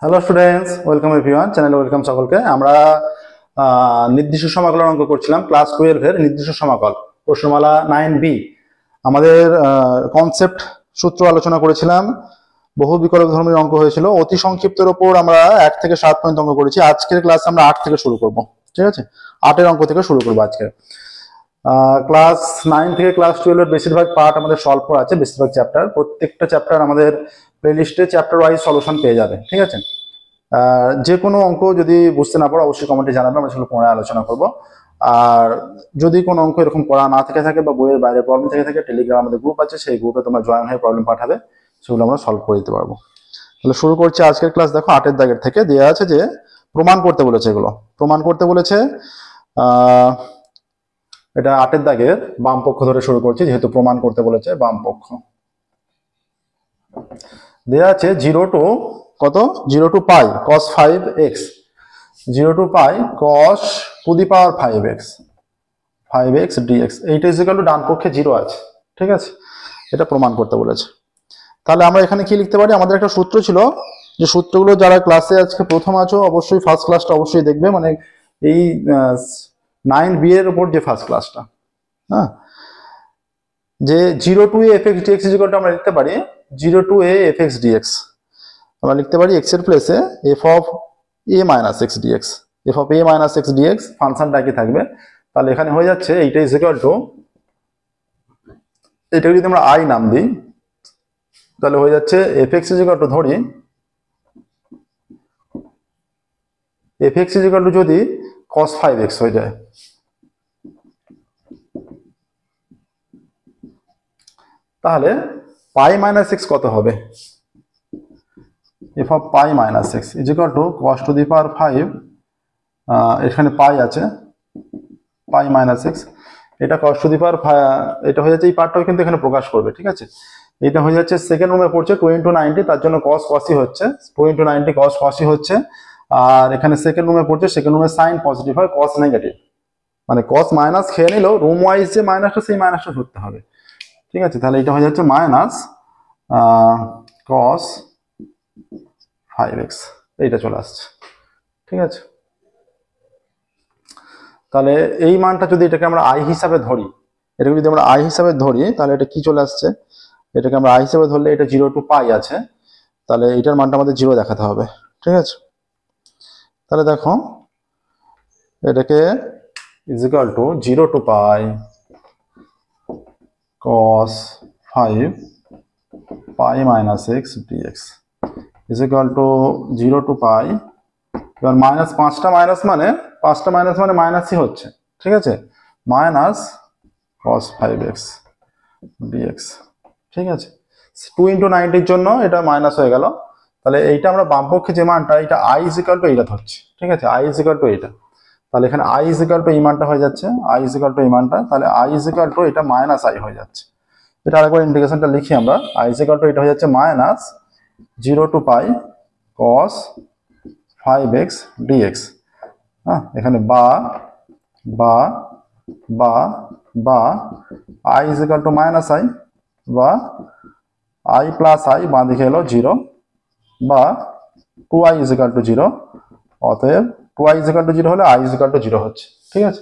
Hello students, welcome everyone, চ্যানেলে welcome সকলকে। আমরা নির্দিষ্ট সমাকলন অঙ্ক করছিলাম, ক্লাস 12 এর নির্দিষ্ট সমাকল, প্রশ্নমালা 9B। আমাদের কনসেপ্ট সূত্র আলোচনা করেছিলাম, বহু বিকল্প ধর্মীর অঙ্ক হয়েছিল। অতি সংক্ষিপ্তের ওপর আমরা 1 থেকে 7 পর্যন্ত অঙ্ক করেছি। আজকের ক্লাসে আমরা 8 থেকে শুরু করব, ঠিক আছে? 8 অঙ্ক থেকে শুরু করবো আজকে। ক্লাস 9 থেকে ক্লাস 12 এর বেশিরভাগ পার্ট আমাদের সলভ করা আছে, বেশিরভাগ চ্যাপ্টার। প্রত্যেকটা চ্যাপ্টার আমাদের প্লেলিস্টে চ্যাপ্টার ওয়াইজ সলিউশন পেয়ে যাবে, ঠিক আছে? যে কোনো অঙ্ক যদি বুঝতে না পারো অবশ্যই কমেন্টে জানাবে, আমরা সেগুলো পরে আলোচনা করব। আর যদি কোনো অঙ্ক এরকম করা না থেকে থাকে বা বইয়ের বাইরে প্রবলেম থেকে থাকে, টেলিগ্রাম আমাদের গ্রুপ আছে, সেই গ্রুপে তোমরা জয়েন হয়ে প্রবলেম পাঠাবে, সেগুলো আমরা সলভ করে দিতে পারবো। তাহলে শুরু করছি আজকের ক্লাস। দেখো 8 দাগের থেকে দেওয়া আছে যে প্রমাণ করতে বলেছে, এগুলো প্রমাণ করতে বলেছে। এটা 8 দাগের বাম পক্ষ ধরে শুরু করছি, যেহেতু প্রমাণ করতে বলেছে। বাম পক্ষ দেওয়া আছে 0 টু কত, 0 to pi cos 5x, 0 to pi cos to the power 5x dx। এইটা ইকুয়াল টু ডান পক্ষে 0 আছে, ঠিক আছে? এটা প্রমাণ করতে বলেছে। তাহলে আমরা এখানে কি লিখতে পারি? আমাদের একটা সূত্র ছিল, যে সূত্রগুলো যারা ক্লাসে আজকে প্রথম আছো অবশ্যই ফার্স্ট ক্লাসটা অবশ্যই দেখবে, মানে এই 9B এর উপর যে ফার্স্ট ক্লাসটা, হ্যাঁ। যে 0 to a fx dx equal to আমরা লিখতে পারি 0 টু a fx dx। আমরা লিখতে পারি x এর প্লেসে f of a minus x dx, f of a minus x dx ফাংশনটা কি থাকবে। তাহলে এখানে হয়ে যাচ্ছে এইটা ইজ ইকুয়াল টু, এটাকে যদি আমরা i নাম দিই তাহলে হয়ে যাচ্ছে fx ইজ ইকুয়াল টু, ধরি fx ইজ ইকুয়াল টু যদি cos 5x হয়ে যায়, তাহলে পাই মাইনাস এক্স কত হবে? F of pi minus x is equal to cos to the power 5, এখানে পাই আছে, পাই মাইনাস এক্স, এটা কস টু দি পাওয়ার, এটা হয়ে যাচ্ছে এই পার্টটাও কিন্তু এখানে প্রকাশ করবে, ঠিক আছে? এটা হয়ে যাচ্ছে সেকেন্ড রুমে পড়ছে 2 × 90, তার জন্য কস কসই হচ্ছে, 2 × 90 কস কসই হচ্ছে। আর এখানে সেকেন্ড রুমে পড়ছে, সেকেন্ড রুমে সাইন পজিটিভ হয়, কস নেগেটিভ, মানে কস মাইনাস খেয়ে নিলেও রুম ওয়াইজ যে মাইনাসটা, সেই মাইনাসটা ধরতে হবে, ঠিক আছে? তাহলে এটা হয়ে যাচ্ছে মাইনাস cos 5x, এইটা চলে আসছে, ঠিক আছে? তাহলে এই মানটা যদি এটাকে আমরা i হিসাবে ধরি, এটাকে যদি আমরা i হিসাবে ধরি, তাহলে এটা কি চলে আসছে? এটাকে আমরা i হিসাবে ধরলে এটা 0 টু পাই আছে, তাহলে এটার মানটা আমাদের 0 দেখাতে হবে, ঠিক আছে? তাহলে দেখো এটাকে is equal to 0 to pi cos 5 pi minus x dx is equal to 0 to pi, এবার মাইনাস 5টা মাইনাস মানে মাইনাসই হচ্ছে, ঠিক আছে? মাইনাস cos 5x dx, ঠিক আছে? 2 × 90 জন্য এটা মাইনাস হয়ে গেল। তাহলে এইটা আমরা বাম পক্ষে যে মানটা, এটা i ইজ ইকুয়াল টু এইটা ধরছি, ঠিক আছে? i ইজ ইকুয়াল টু এইটা, তাহলে এখানে i ইজ ইকুয়াল টু এই মানটা হয়ে যাচ্ছে, i ইজ ইকুয়াল টু এই মানটা, তাহলে i ইজ ইকুয়াল টু এটা মাইনাস i হয়ে যাচ্ছে। এটা আরেকবার ইন্টিগ্রেশনটা লিখি আমরা, i ইজ ইকুয়াল টু এটা হয়ে যাচ্ছে minus 0 to pi cos 5x dx, হ্যাঁ। এখানে বা বা বা বা i is equal to minus i, বা i প্লাস i বাঁ দিকে এলো 0, বা 2i ইজ ইকুয়াল টু 0। অতএব 2i ইজ ইকুয়াল টু 0 হলে i ইজ ইকুয়াল টু 0 হচ্ছে, ঠিক আছে?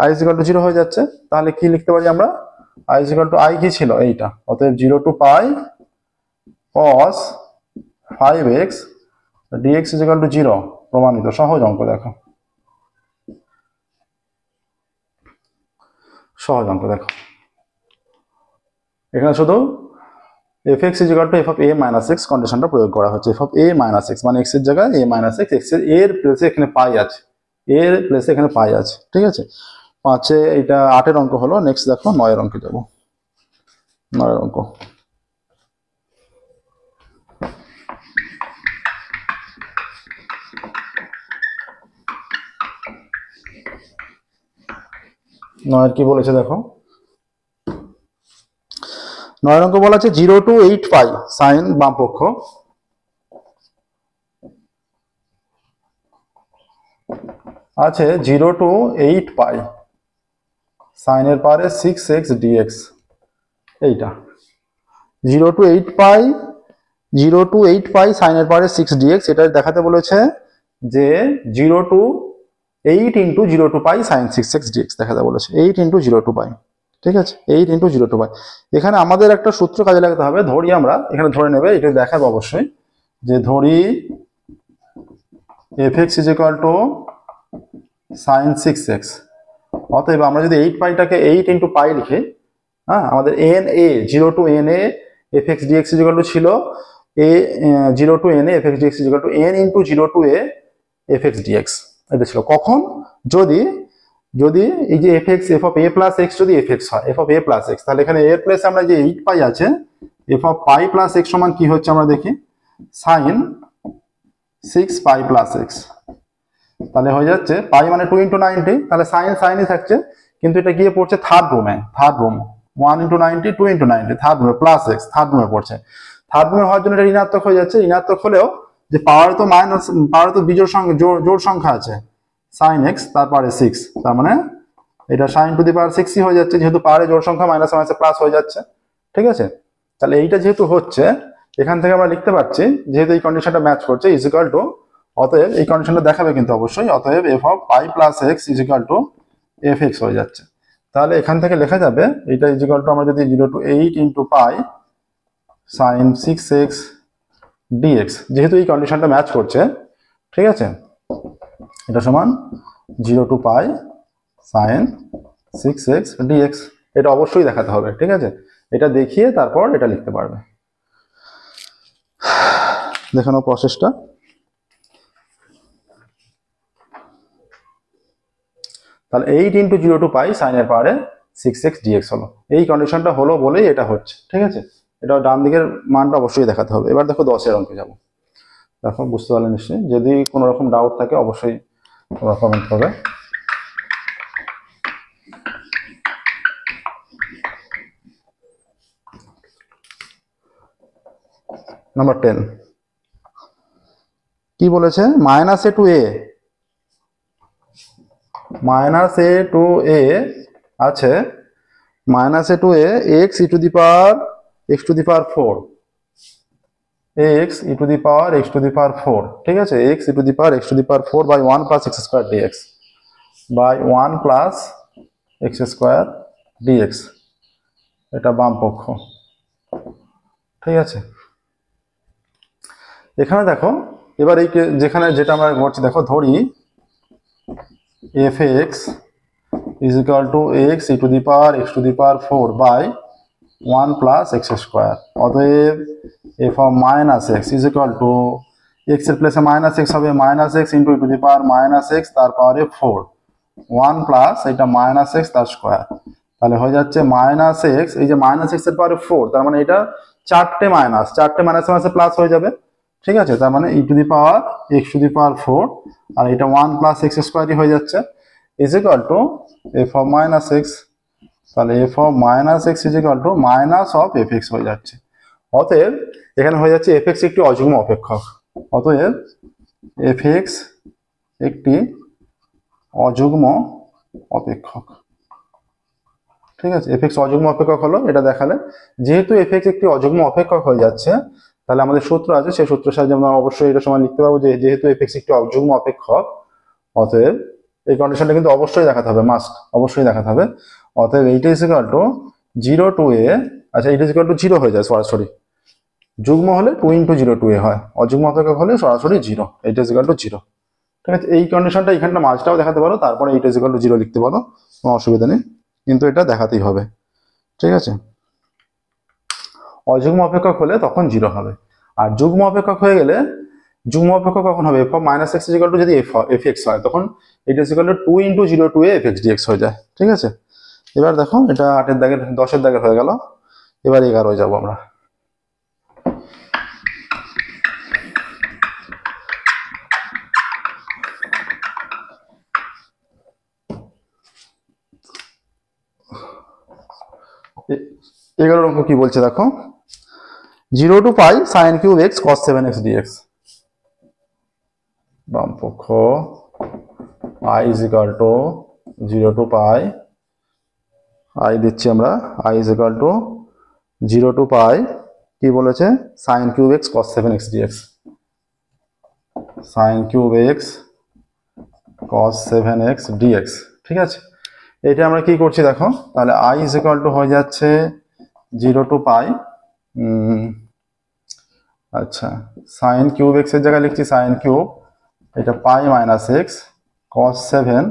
i ইজ ইকুয়াল টু 0 হয়ে যাচ্ছে। তাহলে কি লিখতে পারি আমরা? i is equal to i কি ছিল? এইটা। অতএব 0 to pi cos 5x dx is equal to 0, প্রমাণিত। সহজ অঙ্ক, দেখো সহজ অঙ্ক। দেখো এখানে শুধু fx is equal to f of a minus x কন্ডিশনটা প্রয়োগ করা হচ্ছে। f of a minus x মানে x এর জায়গায় a মাইনাস x, x এর প্লেসে এখানে পাই আছে, এর প্লেসে এখানে পাই আছে, ঠিক আছে? 5-এ এটা 8-এর অঙ্ক হলো। নেক্সট দেখো 9-এর অঙ্কে যাবো। 9-এর অঙ্ক, নয়ের কি বলেছে দেখো। 9-এর অঙ্ক বলা আছে 0 টু 8 পাই সাইন বাম পক্ষ, আছে 0 টু 8 পাই সাইনের পারে 6x dx। এইটা 0 টু 8 পাই 0 to 8 পাই সাইনের পাওয়ারে 6 ডিএক্স, এটা দেখাতে বলেছে যে 0 to 8 into 0 to pi sine 6x dx দেখাতে বলেছে, 8 into 0 to পাই। ঠিক আছে, 8 into 0 to পাই। এখানে আমাদের একটা সূত্র কাজে লাগাতে হবে। ধরি আমরা এখানে ধরে নেবে, এটা দেখাবো অবশ্যই, যে ধরি fx is equal to sin 6x। অতএব আমরা যদি 8 পাইটাকে 8 into পাই লিখি, হ্যাঁ, আমাদের n a 0 to n a fx dx is equal to ছিল a 0 to n a fx dx is equal to n into 0 to a fx dx, এটা ছিল কখন, যদি যদি এই যে fx f of a plus x যদি fx হয়, f of a plus x, তাহলে এখানে a এর প্লেসে আমরা যে 8 পাই আছে, f of pi plus x সমান কি হচ্ছে আমরা দেখি, sin 6 pi plus x। তাহলে হয়ে যাচ্ছে পাই মানে 2 into 90, তাহলে সাইন সাইনই থাকছে, কিন্তু এটা গিয়ে পড়ছে থার্ড রুমে, third room 1 into 90 2 into 90 third রুমে প্লাস x, থার্ড রুমে পড়ছে। থার্ড রুমে হওয়ার জন্য এটা ঋণাত্মক হয়ে যাচ্ছে। ঋণাত্মক হলেও যে পাওয়ার তো মাইনাস, পাওয়ার তো বিজোড় সংখ্যা, জোড় সংখ্যা আছে sin x তারপরে 6, তার মানে এটা sin টু দি পাওয়ার 6ই হয়ে যাচ্ছে, যেহেতু পাওয়ারে জোড় সংখ্যা মাইনাস মাইনাসে প্লাস হয়ে যাচ্ছে। ঠিক আছে, তাহলে এইটা যেহেতু হচ্ছে, এখান থেকে আমরা লিখতে পারছি, যেহেতু এই কন্ডিশনটা ম্যাচ করছে, ইজ ইকুয়াল টু, অতএব এই কন্ডিশনটা দেখাবে কিন্তু অবশ্যই, অতএব f of pi plus x is equal two fx হয়ে যাচ্ছে। তাহলে এখান থেকে লেখা যাবে এটা ইজ ইকুয়াল টু, আমরা যদি 0 to 8 into pi sin 6x dx, যেহেতু এই কন্ডিশনটা ম্যাচ করছে, ঠিক আছে, এটা সমান 0 to pi sin 6x dx, এটা অবশ্যই দেখাতে হবে। ঠিক আছে, এটা দেখিয়ে তারপর এটা লিখতে পারবে। দেখানো প্রসেসটা, তাহলে 8 into 0 to pi sin এর পাওয়ারে 6x dx হলো, এই কন্ডিশনটা হলো বলেই এটা হচ্ছে। ঠিক আছে, এটা ডান দিকের মানটা অবশ্যই দেখাতে হবে। এবার দেখো 10 অঙ্কে যাব। দেখো বুঝতে পারলে নিশ্চয়ই, যদি কোনো রকম ডাউট থাকে অবশ্যই তোমরা কমেন্ট করবে। নাম্বার 10 কি বলেছে, minus a to a, minus a to a আছে, minus a to a x e to the power x to the power 4, x e to the power x to the power 4। ঠিক আছে, x e to the power x to the power 4 by 1 plus x square dx, by 1 plus x square dx, এটা বাম পক্ষ। ঠিক আছে, এখানে দেখো এবার এই যেখানে যেটা আমরা করছি, দেখো ধরি fx is equal to x e to the power x to the power 4 by 1 plus x square, অতএব f of minus x is equal to x এর প্লেসে মাইনাস x হবে, minus x into e to the power minus x তার পাওয়ারে 4, 1 plus এটা minus x তার square, তাহলে হয়ে যাচ্ছে মাইনাস x, এই যে মাইনাস x এর পাওয়ারে 4, তার মানে এটা চারটে মাইনাস মাইনাসে প্লাস হয়ে যাবে। ঠিক আছে, তার মানে e to the power x to the power 4, আর এটা 1 প্লাস এক্স স্কোয়ারই হয়ে যাচ্ছে, is equal to f of minus x, তাহলে f of minus x is equal to minus of f x হয়ে যাচ্ছে। অতএব এখানে হয়ে যাচ্ছে এফ এক্স একটি অযুগ্ম অপেক্ষক, অতএব এফ এক্স একটি অযুগ্ম অপেক্ষক। ঠিক আছে, এফ এক্স অযুগ্ম অপেক্ষক হলো, এটা দেখালে। যেহেতু এফ এক্স একটি অযুগ্ম অপেক্ষক হয়ে যাচ্ছে, তাহলে আমাদের সূত্র আছে, সেই সূত্রের সাহায্যে আমরা অবশ্যই এটা সময় লিখতে পারবো যে যেহেতু এফ এক্স একটি অযুগ্ম অপেক্ষক, অতএব এই কন্ডিশনটা কিন্তু অবশ্যই দেখাতে হবে, মাস্ট অবশ্যই দেখাতে হবে। অতএব এইটা is equal to 0 to a, আচ্ছা এইটা ইজ ইকুয়াল টু 0 হয়ে যায় সরাসরি, যুগ্ম হলে 2 into 0 to a হয়, অযুগ্ম অপেক্ষক হলে সরাসরি 0, এইটা ইজ ইকুয়াল টু 0। ঠিক আছে, এই কন্ডিশনটা এখানটা মাঝটাও দেখাতে পারো, তারপরে এইটা ইজ ইকুয়াল টু 0 লিখতে পারো, কোনো অসুবিধা নেই, কিন্তু এটা দেখাতেই হবে। ঠিক আছে, অযুগ্ম অপেক্ষক হলে তখন 0 হবে, আর যুগ্ম অপেক্ষক হয়ে গেলে, যুগ্ম অপেক্ষক কখন হবে, f of minus x is equal to যদি এফ এক্স হয়, তখন এটা is equal to 2 into 0 to a f x dx হয়ে যায়। ঠিক আছে, এবার দেখো এটা 8 এর দাগের 10 এর দাগের হয়ে গেল, এবার 11 যাব আমরা। এগারোর অঙ্ক কি বলছে দেখো, 0 to pi sin cube x cos 7x dx, বাম পক্ষ i is equal to 0 to pi, i দিচ্ছি আমরা, i is equal to 0 to pi কি বলেছে, সাইন কিউব এক্স কস 7x dx, sign cube x cos 7x dx। ঠিক আছে, এটা আমরা কি করছি দেখো, তাহলে i ইজ ইকুয়াল টু হয়ে যাচ্ছে 0 টু পাই, আচ্ছা সাইন কিউব এক্স এর জায়গায় লিখছি সাইন কিউব, এটা পাই মাইনাস এক্স cos 7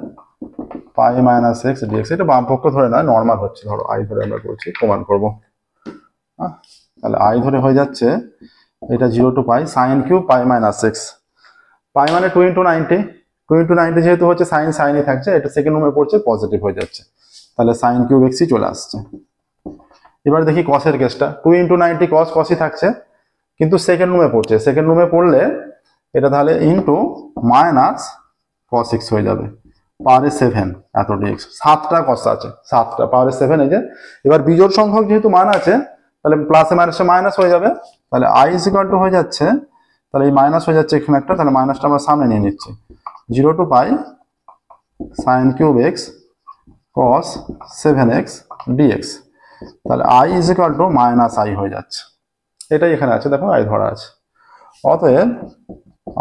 পাই মাইনাস এক্স ডিএক্স। এটা বাম পক্ষ ধরে নয়, নর্মাল হচ্ছে, ধরো আই ধরে আমরা করছি, প্রমাণ করবো। তাহলে আই ধরে হয়ে যাচ্ছে এটা 0 to pi sine cube pi minus x, পাই মানে 2 ইন্টু 90, 2 ইন্টু 90 যেহেতু হচ্ছে সাইন সাইনই থাকছে, এটা সেকেন্ড রুমে পড়ছে, পজিটিভ হয়ে যাচ্ছে, তাহলে সাইন কিউব এক্সই চলে আসছে। এবার দেখি কসের কেসটা, 2 ইন্টু 90 কস কসই থাকছে, কিন্তু সেকেন্ড রুমে পড়ছে, সেকেন্ড রুমে পড়লে এটা তাহলে ইন্টু মাইনাস কস এক্স হয়ে যাবে, পাওয়ারে 7 এত ডিএক্স, 7টা কস আছে, 7টা পাওয়ারে 7। এই যে এবার বিজোড় সংখ্যক যেহেতু মান আছে, তাহলে প্লাসে মাইনাসে মাইনাস হয়ে যাবে, তাহলে আই ইজ ইকুয়াল টু হয়ে যাচ্ছে, তাহলে এই মাইনাস হয়ে যাচ্ছে এখানে একটা, তাহলে মাইনাসটা আমরা সামনে নিয়ে নিচ্ছি, 0 to pi sine cube x cos 7x dx, তাহলে I is equal to minus I হয়ে যাচ্ছে, এটাই এখানে আছে, দেখো আই ধরা আছে। অতএব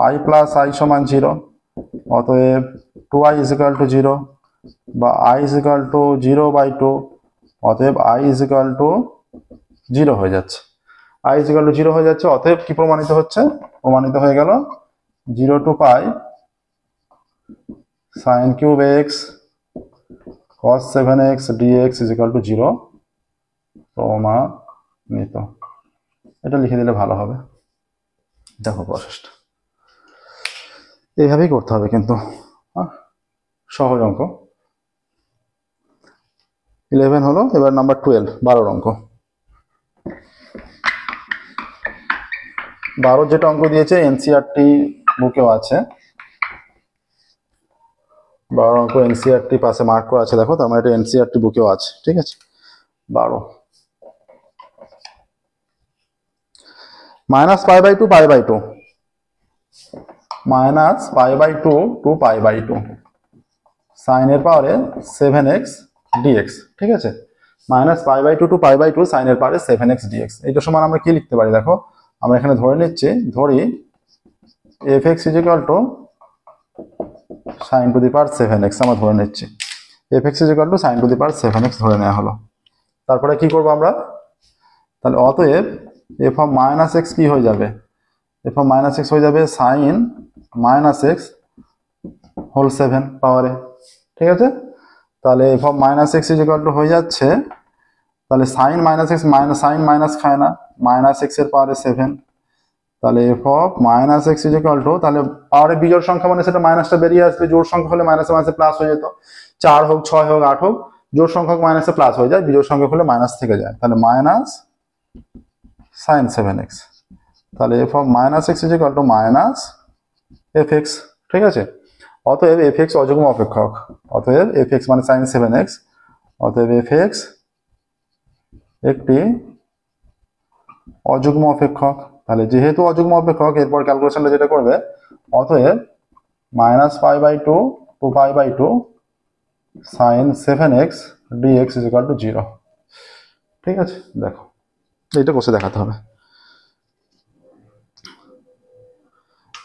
আই প্লাস আই সমান 0, অতএব 2i ইজ ইকুয়াল টু 0 বা i ইজ ইকুয়াল টু 0/2, অতএব i ইজ ইকুয়াল টু 0 হয়ে যাচ্ছে, i ইজ ইকুয়াল টু 0 হয়ে যাচ্ছে। অতএব কি প্রমাণিত হচ্ছে, প্রমাণিত হয়ে গেল 0 to pi sine cube x cos 7x dx is equal to 0 প্রমাণিত। এটা লিখে দিলে ভালো হবে। দেখো প্রসেসটা এইভাবেই করতে হবে, কিন্তু সহজ অঙ্ক। 11 হলো, এবার নাম্বার 12 12 অঙ্ক। 12 যেটা অঙ্ক দিয়েছে এনসিইআরটি বুকেও আছে, 12 অঙ্ক এনসিইআরটি পাশে মার্ক করা আছে, দেখো তার মানে এটা এনসিইআরটি বুকেও আছে। ঠিক আছে, 12 minus pi by 2 pi by 2, minus pi by 2 to pi by 2 সাইনের পাওয়ারে 7x dx। ঠিক আছে, minus pi by 2 to pi by 2 সাইনের পাওয়ারে 7x dx। এটা সমান আমরা কি লিখতে পারি, দেখো আমরা এখানে ধরে নিচ্ছি, ধরি fx is equal to sine to the power 7x, আমরা ধরে নিচ্ছি fx is equal to sine to the power 7x ধরে নেওয়া হলো। তারপরে কি করবো আমরা, তাহলে অতএব f অফ মাইনাস এক্স কি হয়ে যাবে, f অফ মাইনাস এক্স হয়ে যাবে সাইন মাইনাস এক্স হোল 7 পাওয়ারে। ঠিক আছে, তাহলে f of minus x is equal to হয়ে যাচ্ছে, তাহলে sine minus x minus sine minus খায় না, মাইনাস এক্স এর পাওয়ারে 7, তাহলে f of minus x is equal to, তাহলে পাওয়ারে বিজোড় সংখ্যা মানে সেটা মাইনাসটা বেরিয়ে আসবে, জোড় সংখ্যা হলে মাইনাসে মাইনাসে প্লাস হয়ে যেত, 4 হোক 6 হোক 8 হোক, জোড় সংখ্যক মাইনাসে প্লাস হয়ে যায়, বিজোড় সংখ্যা হলে মাইনাস থেকে যায়, তাহলে মাইনাস সাইন 7x, তাহলে f of minus x is equal to minus fx। ঠিক আছে, অতএব fx অযুগ্ম অপেক্ষক, অতএব fx মানে সাইন 7x, অতএব fx একটি অযুগ্ম অপেক্ষক। তাহলে যেহেতু অযুগ্ম অপেক্ষক, এরপর ক্যালকুলেশনটা যেটা করবে, অতএব minus pi by 2 to pi by 2 sine 7x dx is equal to 0। ঠিক আছে, দেখো এটা বসে দেখাতে হবে,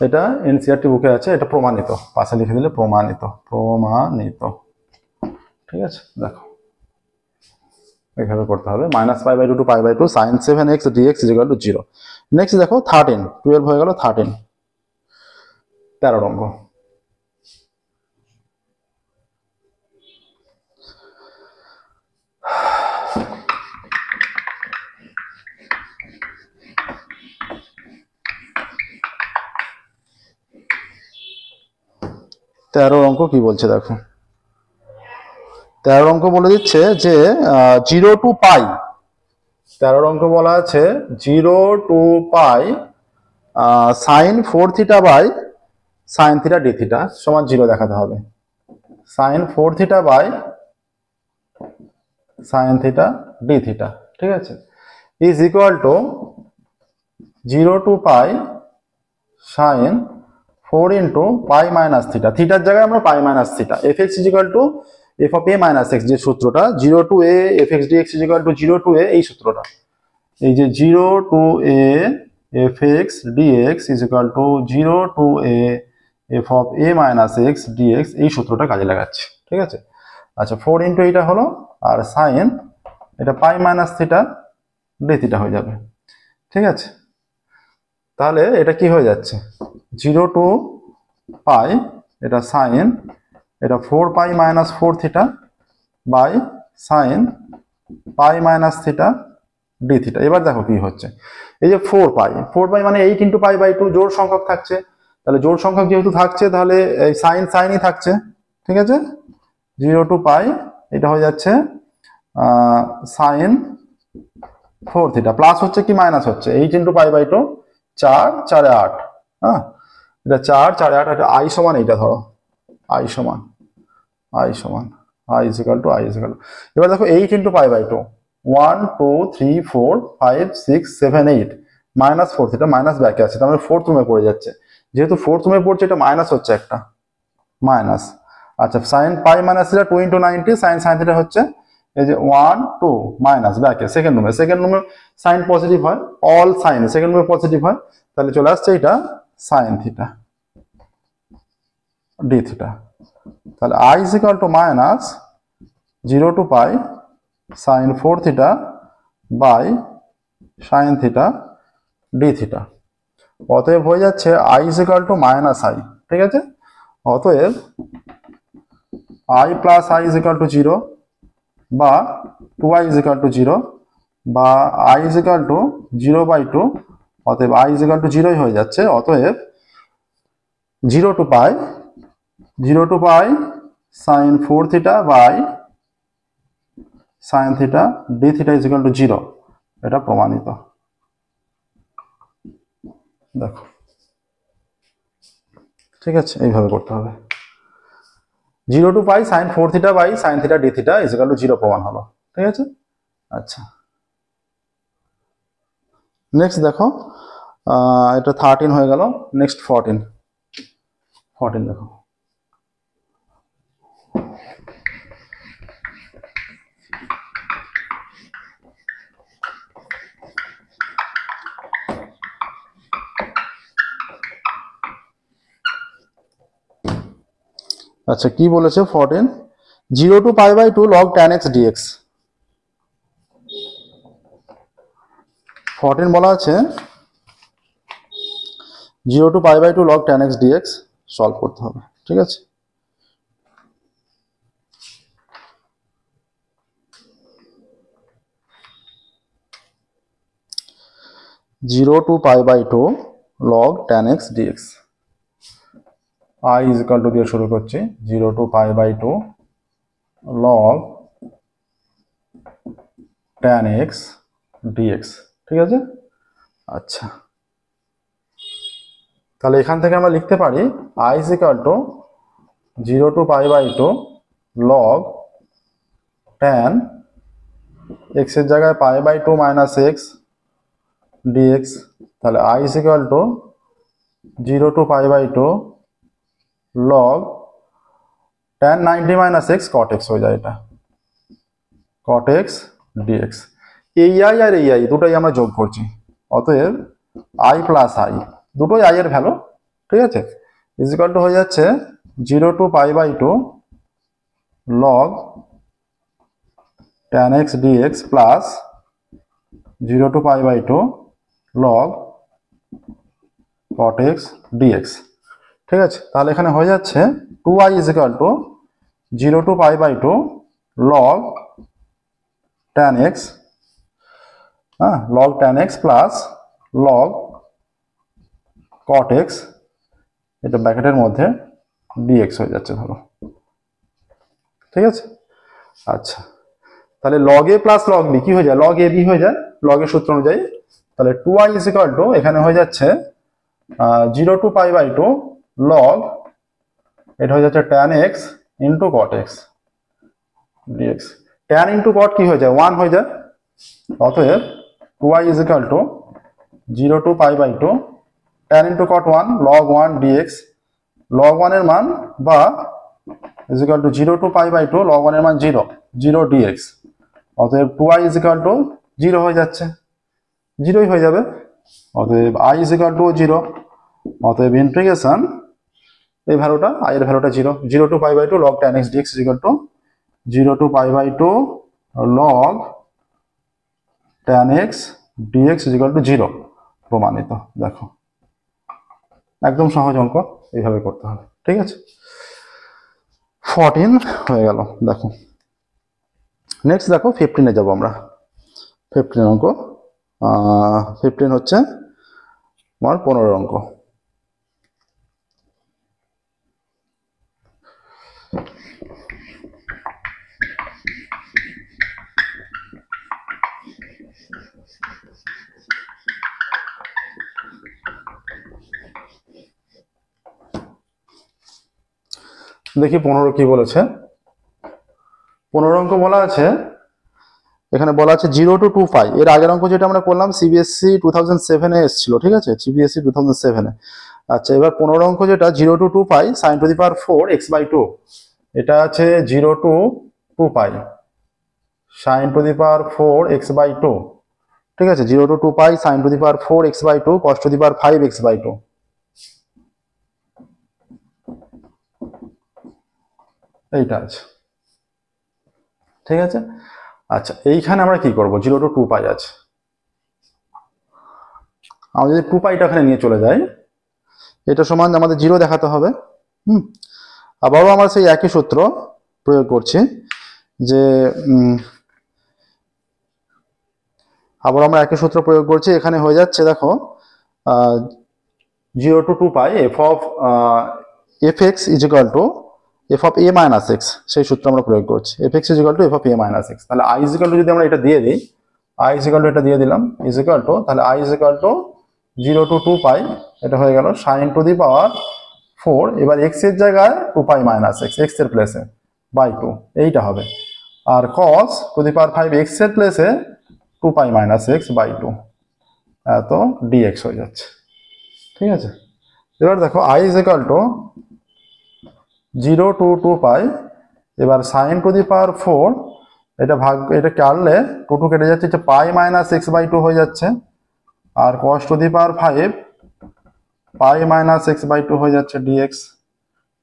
এটা এনসিইআরটি বুকে আছে, এটা প্রমাণিত, পাশে লিখে দিলে প্রমাণিত, প্রমাণিত। ঠিক আছে, দেখো এইভাবে করতে হবে, minus pi by 2 to pi by 2 sine 7x dx is equal to 0। Next দেখো 13, 12 হয়ে গেল, 13 13 অঙ্ক। তেরো অঙ্ক কি বলছে দেখো, 13 অঙ্ক বলে দিচ্ছে যে 0 টু পাই, 13 অঙ্ক বলা আছে 0 to pi sine 4 theta by sine theta d theta সমান 0 দেখাতে হবে, sine 4 theta by sine theta d theta. ঠিক আছে, is equal to 0 to pi sine 4 into pi minus theta, থিটার জায়গায় আমরা pi minus theta, fx is equal to f of a minus x, যে সূত্রটা 0 to a fx dx is equal to 0 to a, এই সূত্রটা এই যে 0 to a fx dx is equal to 0 to a f of a minus x dx এই সূত্রটা কাজে লাগাচ্ছি, ঠিক আছে। আচ্ছা 4 ইন্টু এইটা হলো, আর সাইন এটা পাই মাইনাস থিটা ডি থিটা হয়ে যাবে, ঠিক আছে। তাহলে এটা কি হয়ে যাচ্ছে, 0 টু পাই, এটা সাইন, এটা 4 pi minus 4 theta by sine pi minus theta d theta. এবার দেখো কি হচ্ছে, এই যে 4 পাই মানে 8 ইন্টু পাই বাই 2 জোড় সংখ্যক থাকছে, তাহলে জোড় সংখ্যক যেহেতু থাকছে তাহলে এই সাইনই থাকছে, ঠিক আছে। 0 টু পাই এটা হয়ে যাচ্ছে সাইন 4 থিটা, প্লাস হচ্ছে কি মাইনাস হচ্ছে 8 ইন্টু পাই বাই 2, 4 4 8, হ্যাঁ এটা 4 4 8, এটা আই সমান, এইটা ধরো আই সমান আই ইজ ইকুয়াল টু এবার দেখো 8 into pi by 2, 1 2 3 4 5 6 7 8, minus 4 theta, minus ব্যাকে আছে, তার মানে 4th রুমে পড়ে যাচ্ছে, যেহেতু 4th রুমে পড়ছে এটা মাইনাস হচ্ছে একটা মাইনাস। আচ্ছা sine pi minus theta 2 into 90, sine theta হচ্ছে এই যে 1 2 মাইনাস ব্যাকে সেকেন্ড রুমে সাইন পজিটিভ হয়, অল সাইন সেকেন্ড রুমে পজিটিভ হয়, তাহলে চলে আসছে এটা সাইন থিটা ডি থিটা। তাহলে I is equal to minus 0 to pi sine 4 theta by sine theta d theta. অতএব হয়ে যাচ্ছে I is equal to minus I, ঠিক আছে। অতএব I plus I is equal to 0 বা 2i ইজ ইকুয়াল টু 0 বা I is equal to 0/2, অতএব I is equal to 0ই হয়ে যাচ্ছে। অতএব 0 to pi sine 4 theta by sine theta d theta is equal to 0, এটা প্রমাণিত। দেখো ঠিক আছে, এইভাবে করতে হবে। 0 to pi sine 4 theta by sine theta d theta is equal to 0 প্রমাণ হলো, ঠিক আছে। আচ্ছা নেক্সট দেখো, এটা 13 হয়ে গেল, নেক্সট 14 দেখো। আচ্ছা কি বলেছে 14, 0 to pi by 2 log tan x dx। 14 বলা আছে 0 to pi by 2 log tan x dx solve করতে হবে, ঠিক আছে। Zero to pi by 2 log tan x dx, i is equal to দিয়ে শুরু করছি, 0 to pi by 2 log tan x dx, ঠিক আছে। আচ্ছা তাহলে এখান থেকে আমরা লিখতে পারি i is equal to 0 to pi by 2 log tan x এর জায়গায় pi by 2 minus x dx, তাহলে i is equal to 0 to pi by 2 log tan 90 minus x cot x হয়ে যায়, এটা cot x dx। এই i আর এই i দুটোই আমরা যোগ করছি, অতএব i প্লাস i দুটোই i এর ভ্যালু, ঠিক আছে, ইজ ইকুয়াল টু হয়ে যাচ্ছে 0 to pi by 2 log tan x dx plus 0 to pi by 2 log cot x dx, ঠিক আছে। তাহলে এখানে হয়ে যাচ্ছে 2i is equal to 0 to pi by 2 log tan x, log tan x plus log cot x, এটা ব্র্যাকেটের মধ্যে dx হয়ে যাচ্ছে ধরো, ঠিক আছে। আচ্ছা তাহলে log a plus log b কি হয়ে যায়, log a b হয়ে যায় log এর সূত্র অনুযায়ী। তাহলে 2i ইজ ইকুয়াল টু এখানে হয়ে যাচ্ছে 0 টু পাই বাই 2 log, এটা হয়ে যাচ্ছে tan x into cot x dx। tan into cot কি হয়ে যায়, 1 হয়ে যায়, অতএব 2i is equal to 0 to pi by 2 tan into cot 1 log 1 dx, log 1 এর মান বা is equal to 0 to pi by 2 log 1 এর মান 0 dx, অতএব 2i ইজ ইকুয়াল টু 0 হয়ে যাচ্ছে, জিরোই হয়ে যাবে। অতএব আই ইজ ইকুয়াল টু 0। অতএব ইন্টিগ্রেশন এই ভ্যালুটা আই এর ভ্যালুটা 0, 0 to pi by 2 log tan x dx is equal to 0 to pi by 2 log tan x dx is equal to 0 প্রমাণিত। দেখো একদম সহজ অঙ্ক, এইভাবে করতে হবে। ঠিক আছে, 14 হয়ে গেল। দেখো নেক্সট দেখো 15-এ যাবো আমরা। 15 অঙ্ক, 15 হচ্ছে আমার 15 অঙ্ক। দেখি 15 কি বলেছে। 15 অঙ্ক বলা আছে, এখানে বলা আছে 0 to 2 পাই। এর আগের অঙ্ক যেটা আমরা করলাম সিবিএসসি 2007-এ এসেছিল, ঠিক আছে, সিবিএসসি 2007-এ। আচ্ছা, এবার 15 অঙ্ক যেটা 0 to 2 pi sin to the power 4 x by 2, এটা আছে 0 to 2 pi sin to the power 4 x by 2, ঠিক আছে, 0 to 2 pi sin to the power 4 x by 2 cos to the power 5 x by 2। এইটা আছে, ঠিক আছে। আচ্ছা, এইখানে আমরা কি করব, 0 to 2 পাই আছে, আমরা যদি 2 পাইটা এখানে নিয়ে চলে যাই, এটা সমান আমাদের 0 দেখাতে হবে। আবারও আমরা সেই একই সূত্র প্রয়োগ করছি, যে আবার আমরা একই সূত্র প্রয়োগ করছি। এখানে হয়ে যাচ্ছে দেখো 0 to 2 pi F x is equal to f of A minus x, সেই সূত্র আমরা প্রয়োগ করছি, F x is equal to f of A minus x. তাহলে আই ইজ ইকুয়াল টু যদি আমরা এটা দিয়ে দিই, আই ইজ ইকুয়াল টু এটা দিয়ে দিলাম, ইজ ইকুয়াল টু, তাহলে I is equal to 0 to 2 পাই, এটা হয়ে গেল সাইন টু দি পাওয়ার 4, এবার এক্স এর জায়গায় 2 পাই মাইনাস এক্স, এক্স এর প্লেসে বাই 2, এইটা হবে। আর cos to the power 5 x এর প্লেসে 2 পাই মাইনাস এক্স বাই 2, এত ডিএক্স হয়ে যাচ্ছে। ঠিক আছে, এবার দেখো I is equal to 0 to 2 পাই, এবার সাইন টু দি পাওয়ার 4, এটা ভাগ, এটা কাটলে 2 কেটে যাচ্ছে, এটা পাই মাইনাস এক্স বাই 2 হয়ে যাচ্ছে, আর cos to the power 5 pi minus x by 2 হয়ে যাচ্ছে ডিএক্স।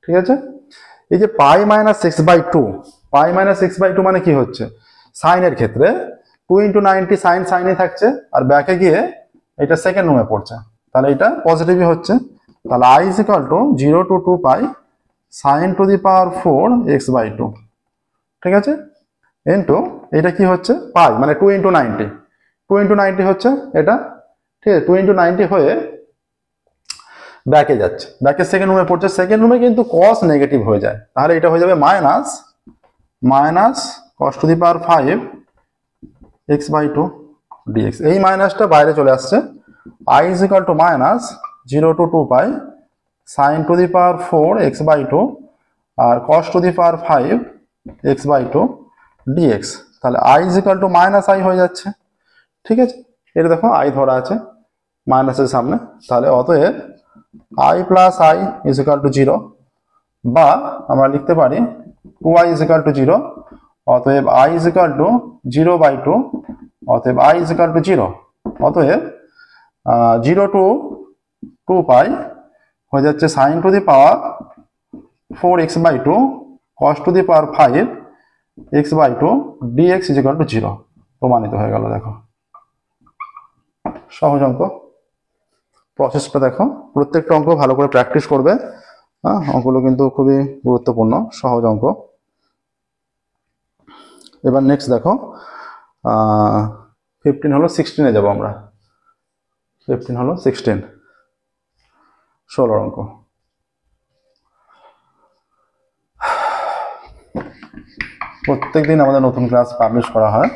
ঠিক আছে, এই যে pi minus x by 2, pi minus x by 2 মানে কি হচ্ছে, সাইনের ক্ষেত্রে 2 × 90 সাইন সাইনই থাকছে, আর ব্যাকে গিয়ে এটা সেকেন্ড রুমে পড়ছে, তাহলে এটা পজিটিভই হচ্ছে। তাহলে I is equal to 0 to 2 pi sine to the power 4 x by 2, ঠিক আছে, ইন্টু এটা কি হচ্ছে পাই, মানে 2 × 90, 2 × 90 হচ্ছে এটা, ঠিক আছে, 2 × 90 হয়ে ব্যাকে যাচ্ছে, ব্যাকের সেকেন্ড রুমে পড়ছে, সেকেন্ড রুমে কিন্তু cos নেগেটিভ হয়ে যায়, তাহলে এটা হয়ে যাবে minus cos to the power 5 x by 2 dx. এই মাইনাসটা বাইরে চলে আসছে, I is equal to minus 0 to 2 pi sine to the power 4 x by 2 আর cos to the power 5 x by 2 dx. তাহলে I is equal to minus I হয়ে যাচ্ছে। ঠিক আছে, এটা দেখো আই ধরা আছে মাইনাসের সামনে, তাহলে অতএব I plus I is equal to 0, বা আমরা লিখতে পারি 2i ইজ ইকুয়াল টু 0, অতএব I is equal to 0 by 2, অতএব আই ইজ ইকুয়াল টু 0, অতএব 0 to 2 পাই হয়ে যাচ্ছে sine to the power 4 x by 2 cos to the power 5 x by 2 dx is equal to 0 প্রমাণিত হয়ে গেল। দেখো সহজ অঙ্ক, প্রসেসটা দেখো, প্রত্যেকটা অঙ্ক ভালো করে প্র্যাকটিস করবে, হ্যাঁ, অঙ্কগুলো কিন্তু খুবই গুরুত্বপূর্ণ, সহজ অঙ্ক। এবার নেক্সট দেখো 15 হলো 16-এ যাবো আমরা। 15 হলো 16 16 অঙ্ক। প্রত্যেকদিন আমাদের নতুন ক্লাস পাবলিশ করা হয়,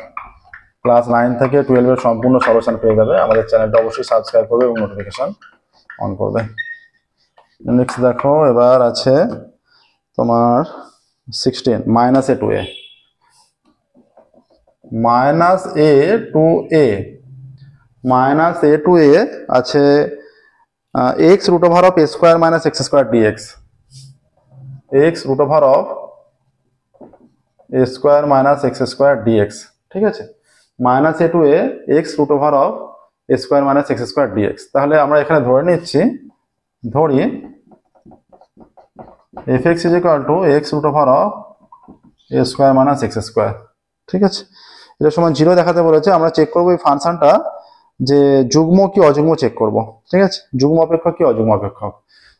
ক্লাস 9 থেকে 12-এর সম্পূর্ণ সলিউশন পেয়ে যাবে। আমাদের চ্যানেলটা অবশ্যই সাবস্ক্রাইব করবে এবং নোটিফিকেশন অন করবে। নেক্সট দেখো এবার আছে তোমার 16 minus a to a, minus a to a আছে x root over of a square minus x square dx, x root over of a square minus x square dx. ঠিক আছে, minus a to a x root over of a square minus x square dx. তাহলে আমরা এখানে ধরে নিচ্ছি, ধরি f x is equal to x root over of a square minus x square. ঠিক আছে, এটা সমান 0 দেখাতে বলেছে। আমরা চেক করবো এই ফাংশনটা যে যুগ্ম কি অযুগ্ম চেক করব। ঠিক আছে, যুগ্ম অপেক্ষক কি অযুগ্ম অপেক্ষক।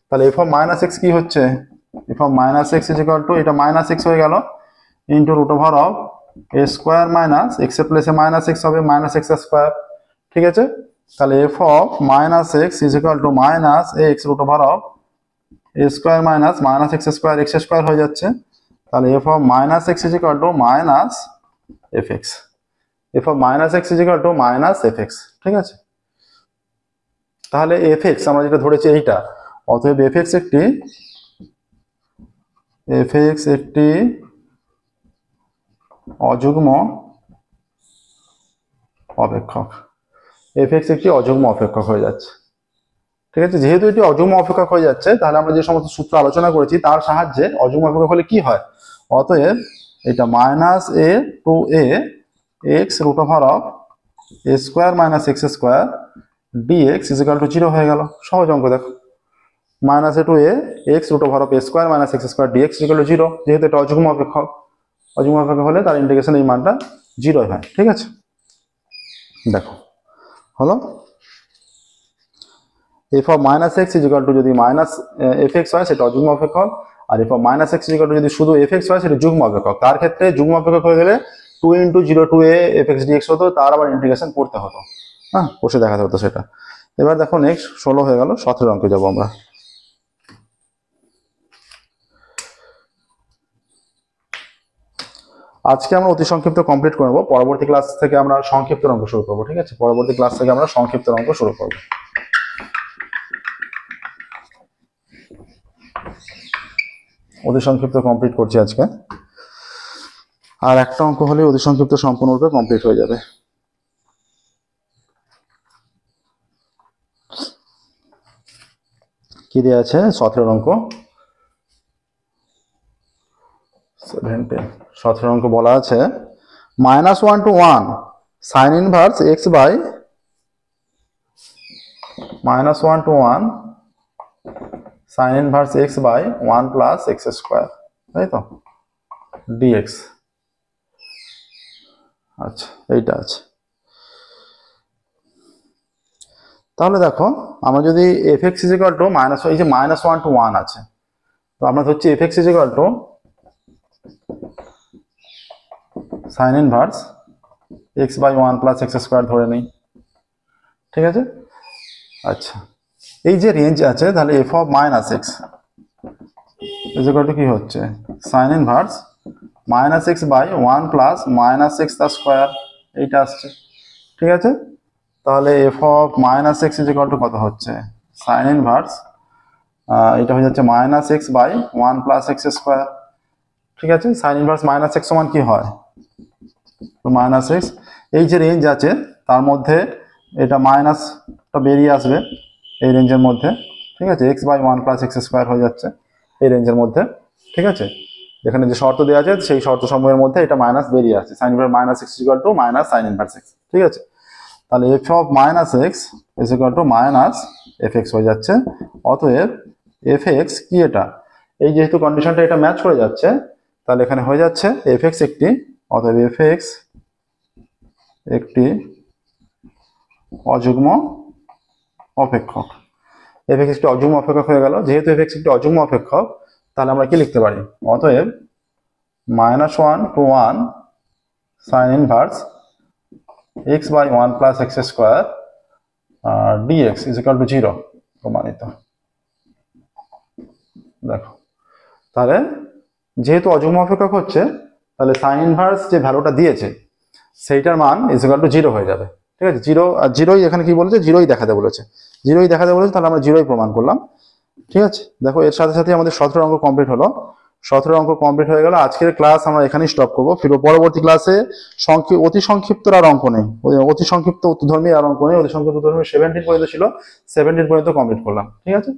তাহলে এফ অফ মাইনাস এক্স কি হচ্ছে, f of minus x is equal to, এটা মাইনাস এক্স হয়ে গেল into root over of a square minus x এর প্লেসে মাইনাস এক্স হবে মাইনাস এক্স স্কোয়ার। ঠিক আছে, তাহলে f of minus x is equal to minus x root over of a square minus minus x square x square হয়ে যাচ্ছে। তাহলে f of minus x is equal to minus f x, f of minus x is equal to minus f x. ঠিক আছে, তাহলে F x আমরা যেটা ধরেছি এইটা, অতএব এফ এক্স একটি অযুগ্ম অপেক্ষক, এফ এক্স একটি অযুগ্ম অপেক্ষক হয়ে যাচ্ছে। ঠিক আছে, যেহেতু এটি অযুগ্ম অপেক্ষক হয়ে যাচ্ছে, তাহলে আমরা যে সমস্ত সূত্র আলোচনা করেছি তার সাহায্যে অযুগ্ম অপেক্ষক হলে কি হয়, অতএব এটা minus a to a x root over of a square minus x square dx is equal to 0 হয়ে গেল। সহজ অঙ্ক দেখো, minus a to a x root over of a square minus x square dx is equal to 0। যেহেতু এটা অযুগ্ম অপেক্ষক, অযুগ্ম অপেক্ষক হলে তার ইন্টিগ্রেশন এই মানটা 0 হয়। ঠিক আছে, দেখো হলো f of minus x is equal to, যদি মাইনাস এফ এক্স হয় সেটা অযুগ্ম অপেক্ষক, আর f of minus x is equal to যদি শুধু এফ এক্স হয় সেটা যুগ্ম অপেক্ষক। তার ক্ষেত্রে যুগ্ম অপেক্ষক হয়ে গেলে 2 into 0 to a f x dx হতো, তার আবার ইন্টিগ্রেশন করতে হতো, হ্যাঁ বসে দেখাতে হতো সেটা। এবার দেখো নেক্সট 16 হয়ে গেল, 17 অঙ্কে যাবো আমরা। আজকে আমরা অতি সংক্ষিপ্ত কমপ্লিট করব, পরবর্তী ক্লাস থেকে আমরা সংক্ষিপ্ত অঙ্ক শুরু করবো। ঠিক আছে, পরবর্তী ক্লাস থেকে আমরা সংক্ষিপ্ত অঙ্ক শুরু করব। অতি সংক্ষিপ্ত কমপ্লিট করছি আজকে, আর একটা অঙ্ক হলে অতি সংক্ষিপ্ত সম্পূর্ণরূপে কমপ্লিট হয়ে যাবে। কি দেওয়া আছে 17 অঙ্ক, 17 অঙ্ক বলা আছে -1 to 1 sin inverse x by -1 to 1 sin inverse x by 1 plus x square, তাই তো dx। আচ্ছা এইটা আছে। তাহলে দেখো আমরা যদি fx is equal to minus, এই যে -1 to 1 আছে, তো আমরা ধরছি fx is equal to sin inverse x by 1 plus x square ধরে নেই। ঠিক আছে, আচ্ছা এই যে রেঞ্জ আছে, তাহলে f of minus x is equal to কি হচ্ছে sin inverse minus x by 1 plus minus x the square, এইটা আসছে। ঠিক আছে, তাহলে f of minus x is equal to কত হচ্ছে sin inverse, এটা হয়ে যাচ্ছে minus x by 1 plus x square। ঠিক আছে, sin inverse minus x সমান কি হয়, তো মাইনাস এক্স, এই যে রেঞ্জ আছে তার মধ্যে এটা মাইনাসটা বেরিয়ে আসবে এই রেঞ্জের মধ্যে। ঠিক আছে, x by 1 plus x square হয়ে যাচ্ছে এই রেঞ্জের মধ্যে। ঠিক আছে, এখানে যে শর্ত দেওয়া আছে সেই শর্ত সমূহের মধ্যে এটা মাইনাস বেরিয়ে আসছে, sign inverse minus x equal to minus sine inverse x. ঠিক আছে, তাহলে f of minus x is equal to minus f x হয়ে যাচ্ছে। অতএব এফ এক্স কি, এটা এই যেহেতু কন্ডিশনটা এটা ম্যাচ করে যাচ্ছে, তাহলে এখানে হয়ে যাচ্ছে এফ এক্স একটি, অতএব এফ এক্স একটি অযুগ্ম অপেক্ষক। এফ এক্স একটি অযুগ্ম অপেক্ষক হয়ে গেল। যেহেতু এফ এক্স একটি অযুগ্ম অপেক্ষক, তাহলে আমরা কি লিখতে পারি, অতএব -1 to 1 sin inverse x by 1 plus x square dx is equal to 0 প্রমাণিত। দেখো তাহলে যেহেতু অযুগ্ম অপেক্ষক হচ্ছে, তাহলে সাইন ইনভার্স যে ভ্যালুটা দিয়েছে সেইটার মান ইজ ইকুয়াল টু 0 হয়ে যাবে। ঠিক আছে, 0 আর 0ই এখানে কি বলেছে, 0ই দেখাতে বলেছে, 0ই দেখাতে বলেছে, তাহলে আমরা 0ই প্রমাণ করলাম। ঠিক আছে, দেখো এর সাথে সাথে আমাদের 17 অঙ্ক কমপ্লিট হলো। 17 অঙ্ক কমপ্লিট হয়ে গেল। আজকের ক্লাস আমরা এখানেই স্টপ করবো। ফির পরবর্তী ক্লাসে অতি সংক্ষিপ্ত আর অঙ্ক নেই, অতি সংক্ষিপ্ত উত্তরধর্মী আর অঙ্ক নেই। অতি সংক্ষিপ্ত উত্তরধর্মী 17 পর্যন্ত ছিল, 17 পর্যন্ত কমপ্লিট করলাম। ঠিক আছে,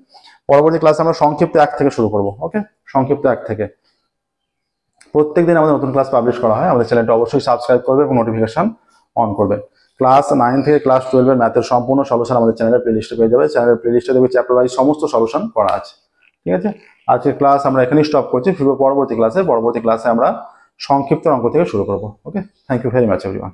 পরবর্তী ক্লাসে আমরা সংক্ষিপ্ত 1 থেকে শুরু করবো। ওকে, সংক্ষিপ্ত 1 থেকে। প্রত্যেকদিন আমাদের নতুন ক্লাস পাবলিশ করা হয়। আমাদের চ্যানেলটা অবশ্যই সাবস্ক্রাইব করবে এবং নোটিফিকেশন অন করবে। ক্লাস 9 থেকে ক্লাস 12 এর ম্যাথের সম্পূর্ণ সলিউশন আমাদের চ্যানেলের প্লেলিস্টে পেয়ে যাবে। চ্যানেলের প্লেলিস্টে দেখবে চ্যাপ্টার ওয়াইজ সমস্ত সলিউশন করা আছে। ঠিক আছে, আজকের ক্লাস আমরা এখানেই স্টপ করছি। পরবর্তী ক্লাসে আমরা সংক্ষিপ্ত অঙ্ক থেকে শুরু করব। Okay, thank you very much everyone.